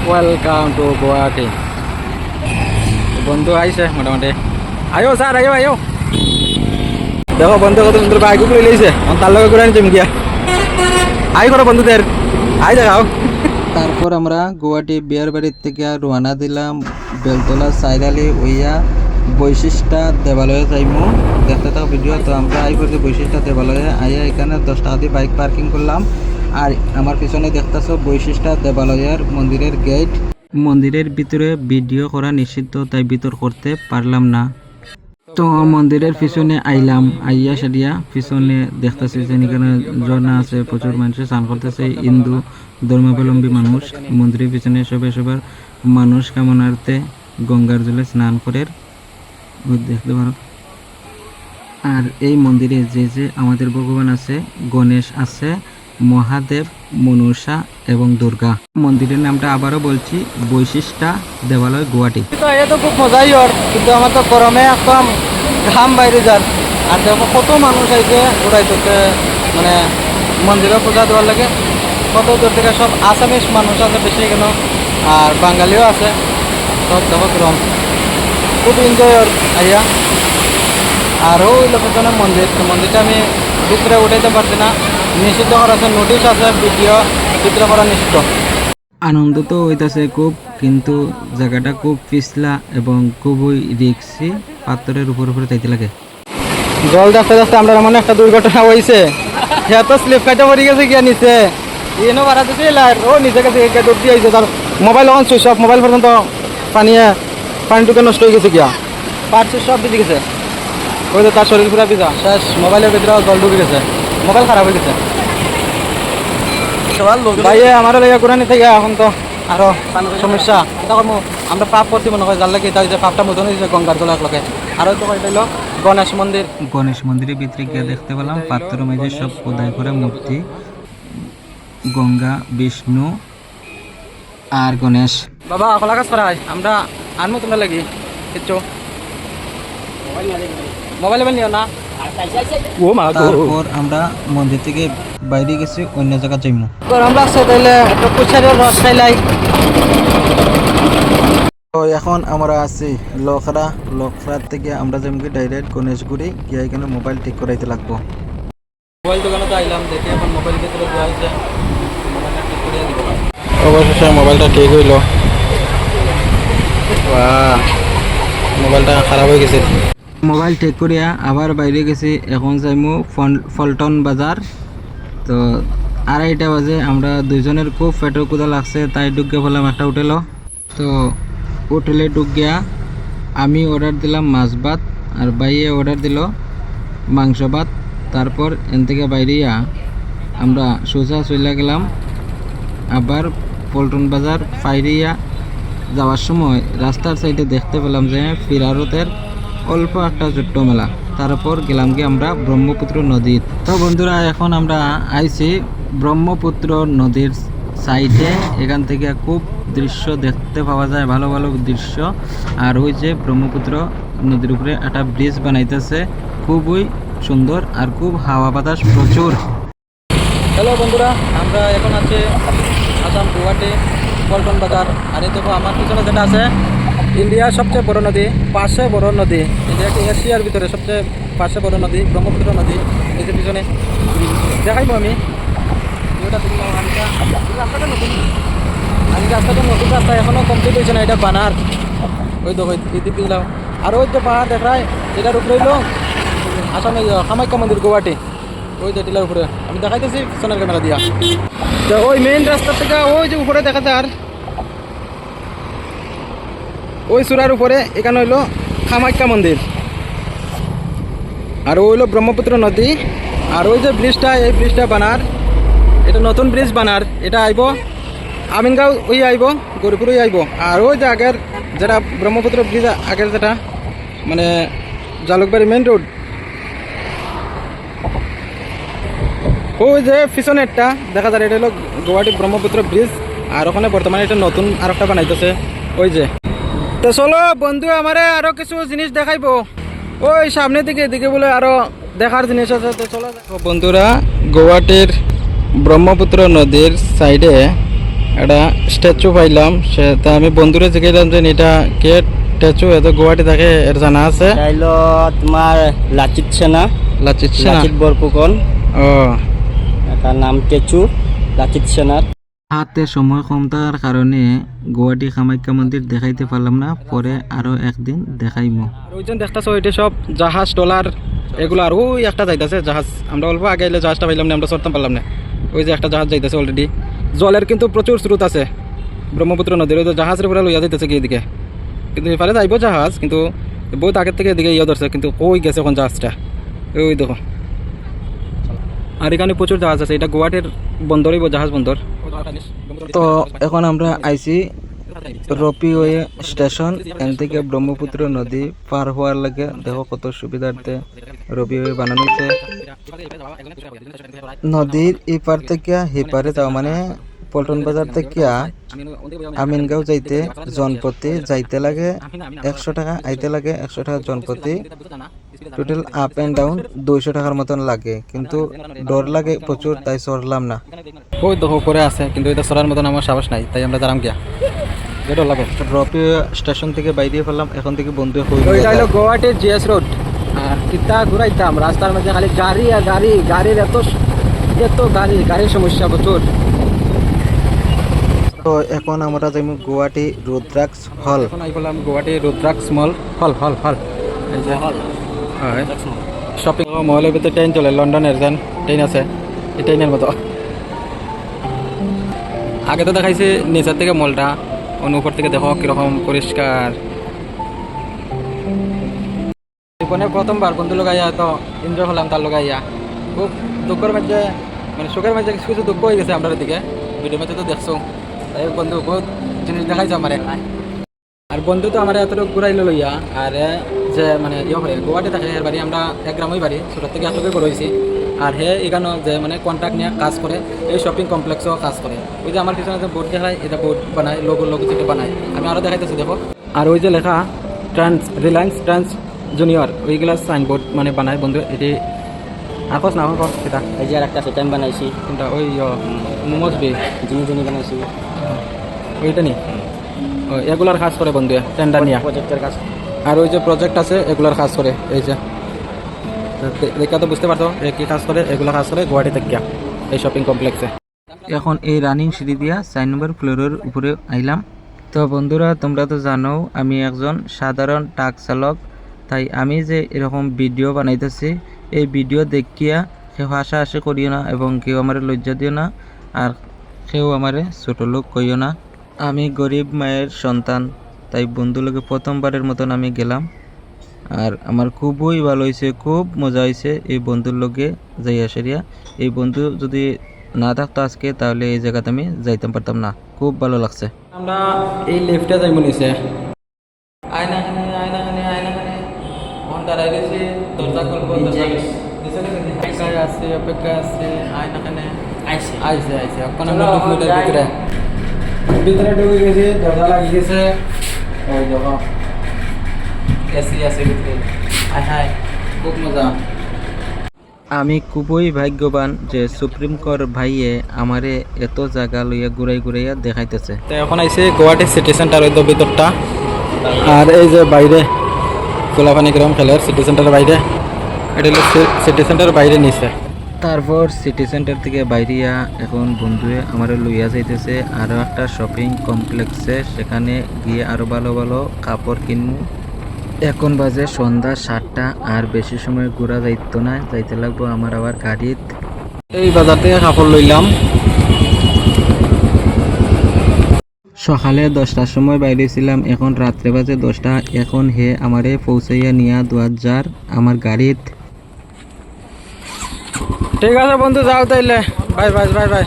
Welcome to Guwahati. বন্ধু আইছে মোটামুটি, আয়ো স্যার আয়ো আয়ো। দেখো বন্ধু কত সুন্দর বাইক উপরে লইছে, তার লগে ঘুরে আনছি গিয়া। আই করো বন্ধুদের, আই দেখাও। তারপর আমরা গুয়াহাটি বিয়ার বাড়ির থেকে রওনা দিলাম বেলতলা সাইরালি ওইয়া বৈশিষ্ট্য দেবালয়ে যাইমু। দেখতে থাকো ভিডিও। তো আমরা আই করছি বৈশিষ্ট্য দেবালয়ে, আইয়া এখানে 10 টাকা দিয়ে বাইক পার্কিং করলাম। আর আমার পিছনে দেখতেছো বৈশিষ্ট্য দেবালয়ের মন্দিরের গেট। মন্দিরের ভিতরে ভিডিও করা নিষিদ্ধ, তাই ভিতর করতে পারলাম না। তো মন্দিরের পিছনে আইলাম, আইয়া সারিয়া পিছনে দেখতেছি যে এখানে ঝর্ণা আছে, প্রচুর মানুষ স্নান করতেছে, হিন্দু ধর্মাবলম্বী মানুষ। মন্দিরের পিছনে সবার মানুষ কামনার্থে গঙ্গার জলে স্নান করে দেখতে পারো। আর এই মন্দিরে যে আমাদের ভগবান আছে, গণেশ আছে, মহাদেব, মনসা এবং দুর্গা। মন্দিরের নামটা আবারও বলছি, বৈশিষ্ট্য দেবালয় গুয়াহাটি। তো খুব মজাই ওর, কিন্তু আমার তো গরমে একদম ঘাম বাইরে যান। আর দেখো কত মানুষ আইছে ঘুরাইতে, মানে মন্দিরে পূজা দেওয়ার লাগে। কত দূর থেকে সব আসামিস মানুষ আছে বেশি কেন, আর বাঙালিও আছে। সব দেখো কিরম খুব এনজয় ওর আইয়া। আর ওই লোকেশনের মন্দিরটা আমি ভিতরে উঠাইতে পারছি না, নিষিদ্ধ করা আছে, নোটিশ আছে, ভিডিও চিত্র করা নিষিদ্ধ। আনন্দ তো হইতেছে খুব, কিন্তু জায়গাটা খুব পিছলা এবং খুবই রিক্সি, পাথরের উপরে যাইতে লাগে। জল দেখতে দেখতে আমরা এমন একটা দুর্ঘটনা হয়েছে, এত স্লিপ খাইতে পড়ে গেছে গিয়া নিচে, এনে বাড়া দিতে ও নিচে গেছে দৌড় দিয়ে আইছে। তার মোবাইল এখন সুইচ অফ, মোবাইল পর্যন্ত পানিটুকে নষ্ট হয়ে গেছে গিয়া, পার্ট সুইচ অফ দিয়ে গেছে। ওই তো তার শরীর পুরা ভিজা শেষ, মোবাইলের ভিতরে জল ঢুকে গেছে, মোবাইল খারাপ হয়ে গেছে। ভাইয়ে আমারও লেগে ঘুরানি থেকে এখন তো আরো সমস্যা। এটা করবো আমরা পাপ করতে মনে হয়, যার লাগে এটা যে পাপটা মতন হয়েছে গঙ্গার জল একলগে। আর তো হইল গণেশ মন্দিরের ভিতরে গিয়ে দেখতে পেলাম পাত্র মেঝে সব খোদাই করে মূর্তি, গঙ্গা, বিষ্ণু আর গণেশ। বাবা খোলা কাজ করা হয়, আমরা আনবো তোমরা লাগি কিচ্ছু মোবাইল নিও না। তারপর আমরা মন্দির থেকে বাইরে গেছি, অন্য জায়গা যাইমু। গরম লাগছে তাইলে একটা কুচারের রস খাইলাই। তো এখন আমরা আছি লখরা থেকে আমরা যাইমু ডাইরেক্ট গণেশগুড়ি, গিয়ে এখানে মোবাইল ঠিক করাইতে লাগবো। মোবাইল দোকানে তো আইলাম, দেখে এখন মোবাইল ভিতরে দেওয়া হয়েছে, মোবাইলটা ঠিক করে দিব। অবশেষে মোবাইলটা ঠিক হইল। মোবাইলটা খারাপ হয়ে গেছে। মোবাইল ঠিক করিয়া আবার বাইরে গেছি, এখন যাইমু ফলটন বাজার। তো 2:30 বাজে, আমরা দুইজনের খুব পেটের ক্ষুধা লাগছে, তাই ঢুকে বললাম একটা হোটেলও। তো হোটেলে ঢুকিয়া আমি অর্ডার দিলাম মাছ ভাত, আর বাইয়ে অর্ডার দিল মাংস ভাত। তারপর এন থেকে বাইরিয়া আমরা সোজা চলে গেলাম আবার পল্টন বাজার। ফাইরিয়া যাওয়ার সময় রাস্তার সাইডে দেখতে পেলাম যে ফিরারতের অল্প একটা ছোট্ট মেলা। তারপর গেলাম কি আমরা ব্রহ্মপুত্র নদীর। তো বন্ধুরা এখন আমরা আইছি ব্রহ্মপুত্র নদীর সাইডে, এখান থেকে খুব দৃশ্য দেখতে পাওয়া যায়, ভালো ভালো দৃশ্য। আর ওই যে ব্রহ্মপুত্র নদীর উপরে একটা ব্রিজ বানাইতেছে, খুবই সুন্দর আর খুব হাওয়া বাতাস প্রচুর। হ্যালো বন্ধুরা, আমরা এখন আছি আসাম গুয়াহাটি পল্টন বাজার। আর এই দেখো আমার পিছনে যেটা আছে ইন্ডিয়ার সবচেয়ে বড় নদী, পাশে বড় নদী, ইন্ডিয়াকে এশিয়ার ভিতরে সবচেয়ে পাশে বড় নদী ব্রহ্মপুত্র নদী। এই যে পিছনে দেখাইবো আমি রাস্তাটা নতুন, রাস্তা এখনও কমপ্লিট হয়েছে না, এটা বানার। ওই দেখো এদিক দিলাম, আর ওই যে পাহাড় দেখায় এটার উপরে হইল আসামে কামাখ্যা মন্দির গুয়াহাটি, ওই যে টিলার উপরে আমি দেখাইতেছি পিছনের ক্যামেরা দিয়া। তো ওই মেইন রাস্তা থেকে ওই যে উপরে দেখা যায়, আর ওই চূড়ার উপরে এখানে হইলো কামাখ্যা মন্দির, আর ওই হইলো ব্রহ্মপুত্র নদী। আর ওই যে ব্রিজটা, এই ব্রিজটা বানার, এটা নতুন ব্রিজ বানার, এটা আইব আমিনগাঁও ওই আইব, গরিপুর ওই আইব। আর ওই যে আগের যেটা ব্রহ্মপুত্র ব্রিজ আগের যেটা মানে জালুকবাড়ি মেইন রোড, ওই যে পিছনে একটা দেখা যায়, এটা হলো গুয়াহাটি ব্রহ্মপুত্র ব্রিজ। আর ওখানে বর্তমানে এটা নতুন আর একটা বানাইতেছে ওই যে। তো চলো বন্ধু, আমারে আরো কিছু জিনিস দেখাইবো ওই সামনের দিকে, এদিকে বলে আরো দেখার জিনিস আছে। তো চলো বন্ধুরা, গুয়াহাটির ব্রহ্মপুত্র নদীর সাইডে একটা স্ট্যাচু পাইলাম, সেটা আমি বন্ধুরে জিজ্ঞাসলাম যে এটা কে স্ট্যাচু, এত গুয়াহাটি থাকে এর জানা আছে? চাইলো তোমার লাচিত সেনা, লাচিত সেনা। লাচিত বরফুকন, ও তার নাম টেচু লাচিত সেনার। হাতে সময় কম থাকার কারণে গুয়াহাটি কামাখ্যা মন্দির দেখাইতে পারলাম না, পরে আরো একদিন দেখাইমু। ওইজন দেখতেছো এটা সব জাহাজ ট্রলার এগুলো, আর ওই একটা যাইতেছে জাহাজ, আমরা অল্প আগে এলে জাহাজটা পাইলাম না, আমরা চড়তে পারলাম না। ওই যে একটা জাহাজ যাইতেছে অলরেডি, জলের কিন্তু প্রচুর স্রোত আছে ব্রহ্মপুত্র নদীর, ওই যে জাহাজের উপরে লইয়া যাইতেছে কি এদিকে, কিন্তু এপারে যাইব জাহাজ, কিন্তু বহুত আগের থেকে এদিকে ইয়ে ধরছে, কিন্তু কই গেছে এখন জাহাজটা, ওই দেখো। আর এখানে প্রচুর জাহাজ আছে, এটা গুয়াহাটির বন্দরই জাহাজ বন্দর। তো এখন আমরা আইছি রপিওয়ে স্টেশন, এখান থেকে ব্রহ্মপুত্র নদী পার হওয়ার লাগে। দেখো কত সুবিধার্থে রপিওয়ে বানানো হয়েছে। নদীর এই পার থেকে এই পারে যাওয়া মানে পল্টন বাজার থেকে আমিনগাঁও যাইতে জনপ্রতি যাইতে লাগে 100 টাকা, আইতে লাগে 100 টাকা জনপ্রতি। টোটাল আপ এন্ড ডাউন 200 টাকার মতন লাগে, কিন্তু ডর লাগে প্রচুর, তাই চড়লাম না। ওই দেখো করে আছে, কিন্তু এটা চড়ার মতন আমার সাহস নাই, তাই আমরা দাঁড়াম গিয়া। যেটা লাগে রপিও স্টেশন থেকে বাইরে ফেললাম, এখন থেকে বন্ধু এটা হলো গুয়াহাটির জিএস রোড। আর কিতা ঘুরাইতাম রাস্তার মধ্যে, খালি গাড়ি আর গাড়ি, গাড়ির এত এত গাড়ির সমস্যা প্রচুর। তো এখন আমরা যাইমু গুয়াহাটি রুদ্রাক্ষ হল। এখন আই বললাম গুয়াহাটি রুদ্রাক্ষ মল হল এই যে হল শপিং মলের ভিতরে ট্রেন চলে, লন্ডনের যেন ট্রেন আছে, এই ট্রেনের মতো। আগে তো দেখাইছে নিচের থেকে মলটা, উপর থেকে দেখো কিরকম পরিষ্কার। জীবনে প্রথমবার বন্ধু লোকাইয়া তো এনজয় হলাম, তার লোকাইয়া খুব দুঃখের মাঝে মানে সুখের মাঝে কিছু কিছু দুঃখ হয়ে গেছে আমরা দিকে, ভিডিও মাঝে তো দেখছো। তাই বন্ধু বহুত জিনিস দেখাইছে আমার, আর বন্ধু তো আমার এতটুকু ঘুরাইলো লইয়া। আর যে মানে ইয়ে হয় গুয়াহাটি থাকে, এর বাড়ি আমরা এক গ্রামই বাড়ি, ছোটোর থেকে এতটুকু বড় হয়েছি। আর এখানেও যে মানে কন্ট্রাক্ট নিয়ে কাজ করে, এই শপিং কমপ্লেক্সও কাজ করে। ওই যে আমার পিছনে যে বোর্ড দেখায়, এটা বোর্ড বানায়, লোগো থেকে বানায়, আমি আরও দেখাইতেছি দেখো। আর ওই যে লেখা রিলায়েন্স ট্রান্স জুনিয়র, ওইগুলা সাইনবোর্ড মানে বানায় বন্ধু। এটি আকস না আমার সেটা এই যে আর একটা সেটা আমি বানাইছি, কোনটা ওই মোমোজ বি জিনি বানাইছি, ওইটা নি এগুলার কাজ করে বন্ধু, টেন্ডার নিয়ে প্রজেক্টের কাজ। আর ওই যে প্রজেক্ট আছে এগুলার কাজ করে, এই যে দেখা তো বুঝতে পারছো কি কাজ করে, এগুলা কাজ করে গুয়াহাটি থেকে এই শপিং কমপ্লেক্সে। এখন এই রানিং সিঁড়ি দিয়া 4 নম্বর ফ্লোরের উপরে আইলাম। তো বন্ধুরা তোমরা তো জানো আমি একজন সাধারণ ট্রাক চালক, তাই আমি যে এরকম ভিডিও বানাইতেছি, এই ভিডিও দেখিয়া কেউ হাসাহাসি করিও না, এবং কেউ আমার লজ্জা দিও না, আর কেউ আমারে ছোট লোক কইও না। আমি গরিব মায়ের সন্তান, তাই বন্ধু লোকে প্রথমবারের মতন আমি গেলাম, আর আমার খুবই ভালো হয়েছে, খুব মজা হয়েছে এই বন্ধুর লোকে যাই আসেরিয়া। এই বন্ধু যদি না থাকতো আজকে, তাহলে এই জায়গাতে আমি যাইতে পারতাম না। খুব ভালো লাগছে। আমরা এই লিফটে যাই মনিছে, আয়নাখানে দাঁড়াই গেছি, দরজা খুলবো, অপেক্ষায় আছে আয়নাখানে আইসে এখন আমরা 2 মিনিটের ভিতরে ঢুকে গেছি, দরজা লাগিয়ে গেছে, ওই দেখো এসি আছে ভিতরে, হায় খুব মজা। আমি খুবই ভাগ্যবান যে সুপ্রিম কোর্ট ভাইয়ে আমারে এত জায়গা লইয়া ঘুরাইয়া দেখাইতেছে। তো এখন আইছে গুয়াহাটি সিটি সেন্টার, ওই তো ভিতরটা, আর এই যে বাইরে গোলাপানি গ্রাম খেলার সিটি সেন্টারের বাইরে, এটা হলো সিটি সেন্টারের বাইরে নিছে। তারপর সিটি সেন্টার থেকে বাইরিয়া এখন বন্ধুয়ে আমার লইয়া যাইতেছে আরও একটা শপিং কমপ্লেক্সে, সেখানে গিয়ে আরও ভালো ভালো কাপড় কিনবো। এখন বাজে সন্ধ্যা 7টা, আর বেশি সময় ঘোরা যাইতো না, যাইতে লাগবো আমার আবার গাড়িত। এই বাজার থেকে কাপড় লইলাম। সকালে 10টার সময় বাইরেছিলাম, এখন রাত্রে বাজে 10টা। এখন আমারে পৌঁছাইয়া নিয়া 2000 আমার গাড়িত। ঠিক আছে বন্ধু, যাও তাইলে, বাই বাই বাই বাই।